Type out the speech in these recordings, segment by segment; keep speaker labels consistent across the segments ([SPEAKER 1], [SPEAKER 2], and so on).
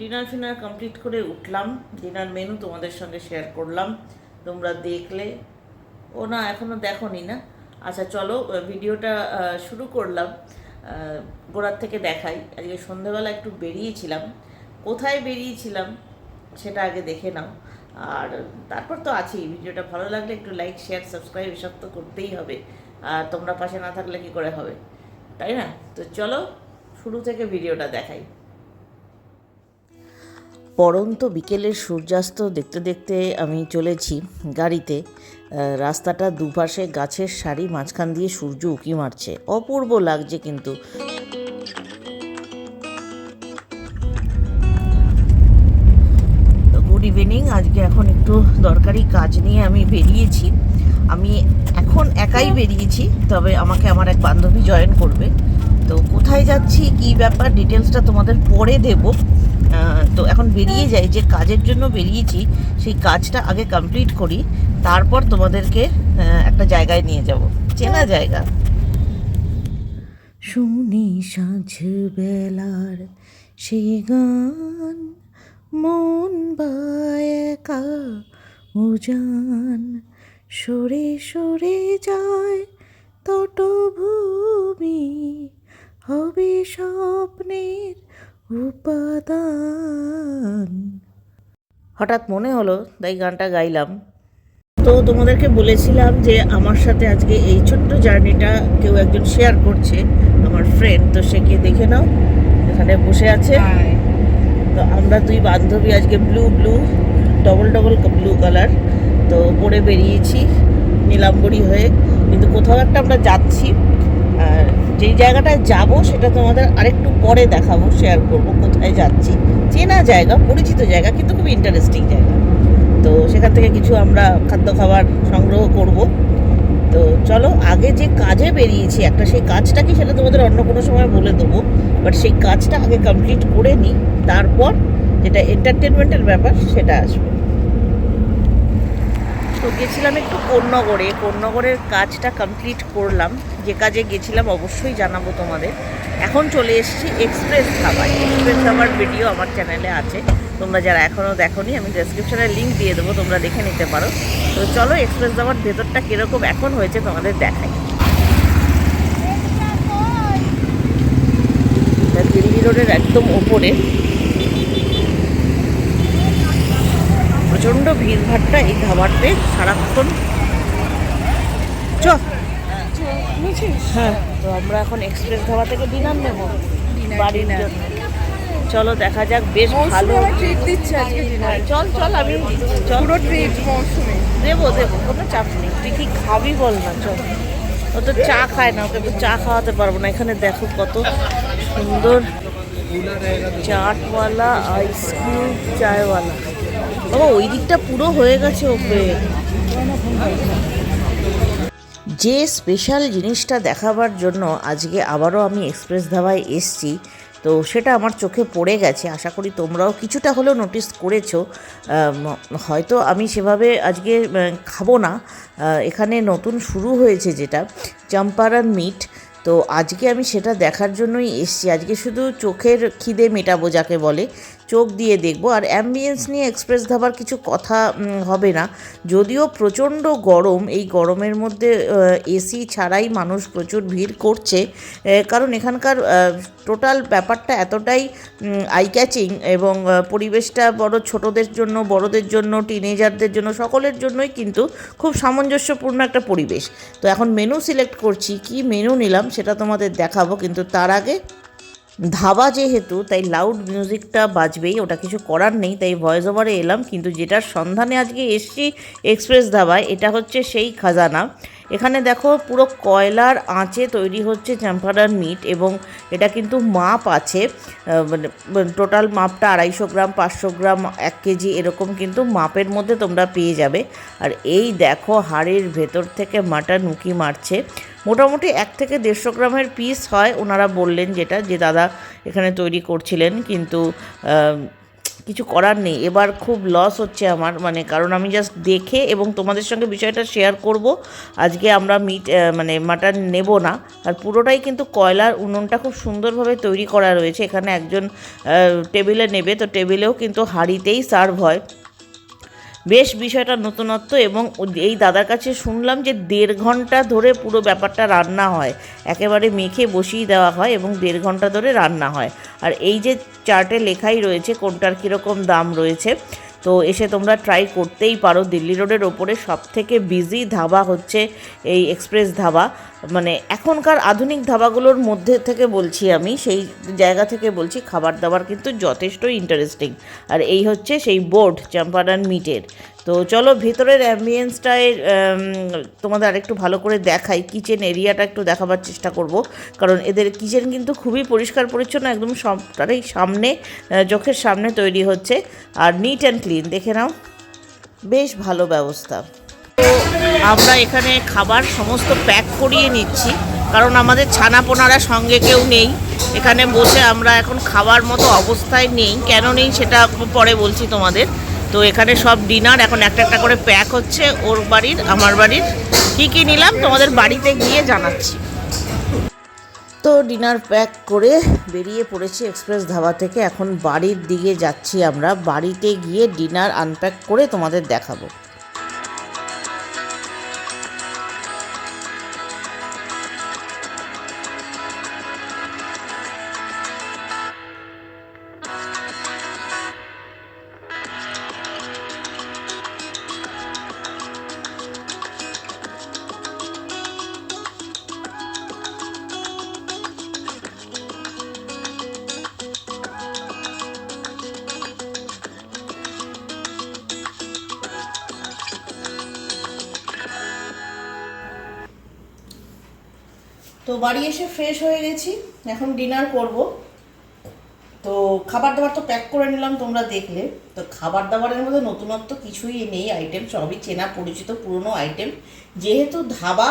[SPEAKER 1] Dinner ফিনার complete করে উঠলাম, dinner menu তোমাদের সঙ্গে শেয়ার করলাম, তোমরা দেখলে। ও না, এখনও দেখোনি না? আচ্ছা চলো ভিডিওটা শুরু করলাম। গোড়ার থেকে দেখাই। আজকে সন্ধ্যেবেলা একটু বেরিয়েছিলাম, কোথায় বেরিয়েছিলাম সেটা আগে দেখে নাও, আর তারপর তো আছেই। ভিডিওটা ভালো লাগলে একটু লাইক শেয়ার সাবস্ক্রাইব এসব তো করতেই হবে, আর তোমরা পাশে না থাকলে কি করে হবে, তাই না? তো চলো শুরু থেকে ভিডিওটা দেখাই। পড়ন্ত বিকেলের সূর্যাস্ত দেখতে দেখতে আমি চলেছি গাড়িতে। রাস্তাটা দুপাশে গাছের সারি, মাঝখান দিয়ে সূর্য উঁকি মারছে, অপূর্ব লাগছে কিন্তু। Good evening. আজকে এখন একটু দরকারি কাজ নিয়ে আমি বেরিয়েছি। আমি এখন একাই বেরিয়েছি, তবে আমাকে আমার এক বান্ধবী জয়েন করবে। তো কোথায় যাচ্ছি, কী ব্যাপার, ডিটেলসটা তোমাদের পরে দেব। তো এখন বেরিয়ে যাই, যে কাজের জন্য বেরিয়েছি সেই কাজটা আগে কমপ্লিট করি, তারপর তোমাদেরকে একটা জায়গায় নিয়ে যাব, চেনা জায়গা। শুনি সাঁঝ বেলার সেই গান, মন বায় একা উজান, সরে সরে যায় তটভূমি, হবে স্বপ্নের উপাদান। হঠাৎ মনে হলো, তাই গানটা গাইলাম। তো তোমাদেরকে বলেছিলাম যে আমার সাথে আজকে এই ছোট্ট জার্নিটা কেউ একজন শেয়ার করছে, আমার ফ্রেন্ড। তো সে কে দেখে নাও, এখানে বসে আছে। তো আমরা দুই বান্ধবী আজকে ব্লু ডবল ব্লু কালার তো পরে বেরিয়েছি নীলাম্বরী হয়ে, কিন্তু কোথাও একটা আমরা যাচ্ছি। আর যেই জায়গাটায় যাব সেটা তোমাদের আরেকটু পরে দেখাবো, শেয়ার করব কোথায় যাচ্ছি। চেনা জায়গা, পরিচিত জায়গা, কিন্তু খুব ইন্টারেস্টিং জায়গা। তো সেখান থেকে কিছু আমরা খাদ্য খাবার সংগ্রহ করব। তো চলো, আগে যে কাজে বেরিয়েছি একটা, সেই কাজটা কি সেটা তোমাদের অন্য কোনো সময় বলে দেবো, বাট সেই কাজটা আগে কমপ্লিট করে নিই, তারপর যেটা এন্টারটেনমেন্টের ব্যাপার সেটা আসবে। তো গেছিলাম একটু কোন্নগরের কাজটা কমপ্লিট করলাম। যে কাজে গেছিলাম অবশ্যই জানাবো তোমাদের। এখন চলে এসেছি এক্সপ্রেস ধাবার ভিডিও আমার চ্যানেলে আছে, তোমরা যারা এখনও দেখোনি আমি ডেসক্রিপশনে লিঙ্ক দিয়ে দেবো, তোমরা দেখে নিতে পারো। তো চলো এক্সপ্রেস ধাবার ভেতরটা কীরকম এখন হয়েছে তোমাদের দেখাই। দিল্লি রোডের একদম ওপরে প্রচণ্ড ভিড়ভাট্টা এই ধাবাতে সারাক্ষণ। হ্যাঁ, তো আমরা এখন এক্সপ্রেস ধাবা থেকে ডিনার নেব বাড়ির জন্য। চলো দেখা যাক, বেশ ভালো
[SPEAKER 2] ট্রিট দিচ্ছে আজকে ডিনার।
[SPEAKER 1] চল আমি
[SPEAKER 2] পুরো ট্রিট মৌসুমে
[SPEAKER 1] দেবো কোনো চাপ নেই। তুই কি খাবি বল না, চল। ও তো চা খায় না, ওকে তো চা খাওয়াতে পারবো না। এখানে দেখো কত সুন্দর চাটওয়ালা, আইসক্রিম, চায়ওয়ালা। বাবা ওই দিকটা পুরো হয়ে গেছে ওকে। যে স্পেশাল জিনিসটা দেখাবার জন্য আজকে আবারও আমি এক্সপ্রেস ধাবায় এসছি, তো সেটা আমার চোখে পড়ে গেছে। আশা করি তোমরাও কিছুটা হলেও নোটিস করেছো। হয়তো আমি সেভাবে আজকে খাবো না। এখানে নতুন শুরু হয়েছে যেটা চম্পারন মিট, তো আজকে আমি সেটা দেখার জন্যই এসছি। আজকে শুধু চোখের খিদে মেটাবো, যাকে বলে, চোখ দিয়ে দেখবো। আর অ্যাম্বিয়েন্স নিয়ে এক্সপ্রেস ধাবার কিছু কথা হবে না, যদিও প্রচণ্ড গরম। এই গরমের মধ্যে এসি ছাড়াই মানুষ প্রচুর ভিড় করছে, কারণ এখানকার টোটাল ব্যাপারটা এতটাই আই ক্যাচিং, এবং পরিবেশটা বড় ছোটদের জন্য, বড়দের জন্য, টিনেজারদের জন্য, সকলের জন্যই কিন্তু খুব সামঞ্জস্যপূর্ণ একটা পরিবেশ। তো এখন মেনু সিলেক্ট করছি, কি মেনু নিলাম সেটা তোমাদের দেখাবো, কিন্তু তার আগে ধাবা যেহেতু, তাই লাউড মিউজিকটা বাজবেই, ওটা কিছু করার নেই, তাই ভয়েস ওভারে এলাম। কিন্তু যেটার সন্ধানে আজকে এসছি এক্সপ্রেস ধাবায়, এটা হচ্ছে সেই খাজানা। এখানে দেখো পুরো কয়লার আঁচে তৈরি হচ্ছে চম্পারন মিট, এবং এটা কিন্তু মাপ আছে, মানে টোটাল মাপটা 250 গ্রাম, 500 গ্রাম, 1 কেজি, এরকম কিন্তু মাপের মধ্যে তোমরা পেয়ে যাবে। আর এই দেখো হাড়ের ভেতর থেকে মাটন উঁকি মারছে। মোটামুটি 1 থেকে 150 গ্রামের পিস হয়, ওনারা বললেন, যেটা যে দাদা এখানে তৈরি করছিলেন। কিন্তু কিছু করার নেই, এবার খুব লস হচ্ছে আমার, মানে কারণ আমি জাস্ট দেখে এবং তোমাদের সঙ্গে বিষয়টা শেয়ার করব। আজকে আমরা মানে মাটন নেব না, আর পুরোটাই কিন্তু কয়লার উনুনটা খুব সুন্দরভাবে তৈরি করা রয়েছে। এখানে একজন টেবিলে নেবে, তো টেবিলেও কিন্তু হাঁড়িতেই সার্ভ হয়। বেশ বিষয়টা নতুনত্ব, এবং এই দাদার কাছে শুনলাম যে 1.5 ঘন্টা ধরে পুরো ব্যাপারটা রান্না হয়, একেবারে মেখে বসিয়ে দেওয়া হয় এবং 1.5 ঘন্টা ধরে রান্না হয়। আর এই যে চার্টে লেখাই রয়েছে কোনটার কীরকম দাম রয়েছে, তো এসে তোমরা ট্রাই করতেই পারো। দিল্লি রোডের ওপরে সবথেকে বিজি ধাবা হচ্ছে এই এক্সপ্রেস ধাবা, মানে এখনকার আধুনিক ধাবাগুলোর মধ্যে থেকে বলছি আমি, সেই জায়গা থেকে বলছি। খাবার দাবার কিন্তু যথেষ্ট ইন্টারেস্টিং। আর এই হচ্ছে সেই বোর্ড চম্পারন মিটের। তো চলো ভেতরের অ্যাম্বিয়েন্সটায় তোমাদের আরেকটু ভালো করে দেখাই, কিচেন এরিয়াটা একটু দেখাবার চেষ্টা করব, কারণ এদের কিচেন কিন্তু খুবই পরিষ্কার পরিচ্ছন্ন, একদম সবটারই সামনে, চোখের সামনে তৈরি হচ্ছে, আর নিট অ্যান্ড ক্লিন। দেখে নাও, বেশ ভালো ব্যবস্থা। তো আমরা এখানে খাবার সমস্ত প্যাক করিয়ে নিচ্ছি, কারণ আমাদের ছানাপোনারা সঙ্গে কেউ নেই। এখানে বসে আমরা এখন খাওয়ার মতো অবস্থায় নেই, কেন নেই সেটা পরে বলছি তোমাদের। তো এখানে সব ডিনার এখন একটা একটা করে প্যাক হচ্ছে, ওর বাড়ির আমার বাড়ির। কী কী নিলাম তোমাদের বাড়িতে গিয়ে জানাচ্ছি। তো ডিনার প্যাক করে বেরিয়ে পড়েছি এক্সপ্রেস ধাবা থেকে, এখন বাড়ির দিকে যাচ্ছি আমরা। বাড়িতে গিয়ে ডিনার আনপ্যাক করে তোমাদের দেখাবো। তো বাড়ি এসে ফ্রেশ হয়ে গেছি, এখন ডিনার করব। তো খাবার দাবার তো প্যাক করে নিলাম, তোমরা দেখলে। তো খাবার দাবারের মধ্যে নতুনত্ব কিছুই নেই, আইটেম সবই চেনা পরিচিত পুরনো আইটেম। যেহেতু ধাবা,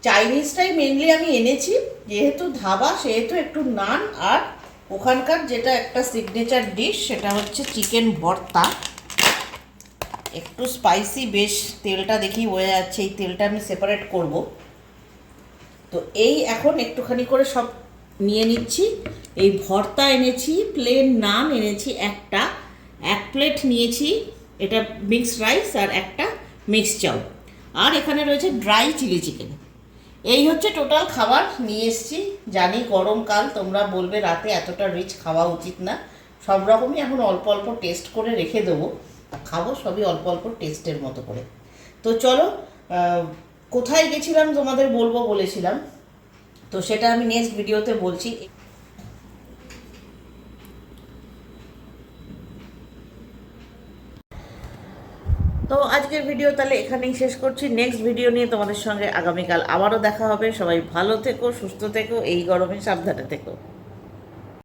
[SPEAKER 1] চাইনিজটাই মেনলি আমি এনেছি, যেহেতু ধাবা সেহেতু একটু নান, আর ওখানকার যেটা একটা সিগনেচার ডিশ সেটা হচ্ছে চিকেন ভর্তা, একটু স্পাইসি বেশ। তেলটা দেখি বোঝা যাচ্ছে, এই তেলটা আমি সেপারেট করব। তো এই এখন একটুখানি করে সব নিয়ে নিচ্ছি। এই ভর্তা এনেছি, প্লেন নান এনেছি একটা, 1 প্লেট নিয়েছি, এটা মিক্সড রাইস, আর একটা মিক্স চাউ, আর এখানে রয়েছে ড্রাই চিলি চিকেন। এই হচ্ছে টোটাল খাবার নিয়ে এসেছি। জানি গরমকাল, তোমরা বলবে রাতে এতটা রিচ খাওয়া উচিত না, সব রকমই এখন অল্প অল্প টেস্ট করে রেখে দেবো, খাবো সবই অল্প অল্প টেস্টের মতো করে। তো চলো, কোথায় গেছিলাম তোমাদের বলবো বলেছিলাম, তো সেটা আমি নেক্সট ভিডিওতে বলছি। তো আজকের ভিডিও তাহলে এখানেই শেষ করছি। নেক্সট ভিডিও নিয়ে তোমাদের সঙ্গে আগামীকাল আবারও দেখা হবে। সবাই ভালো থেকো, সুস্থ থেকো, এই গরমে সাবধানে থেকো।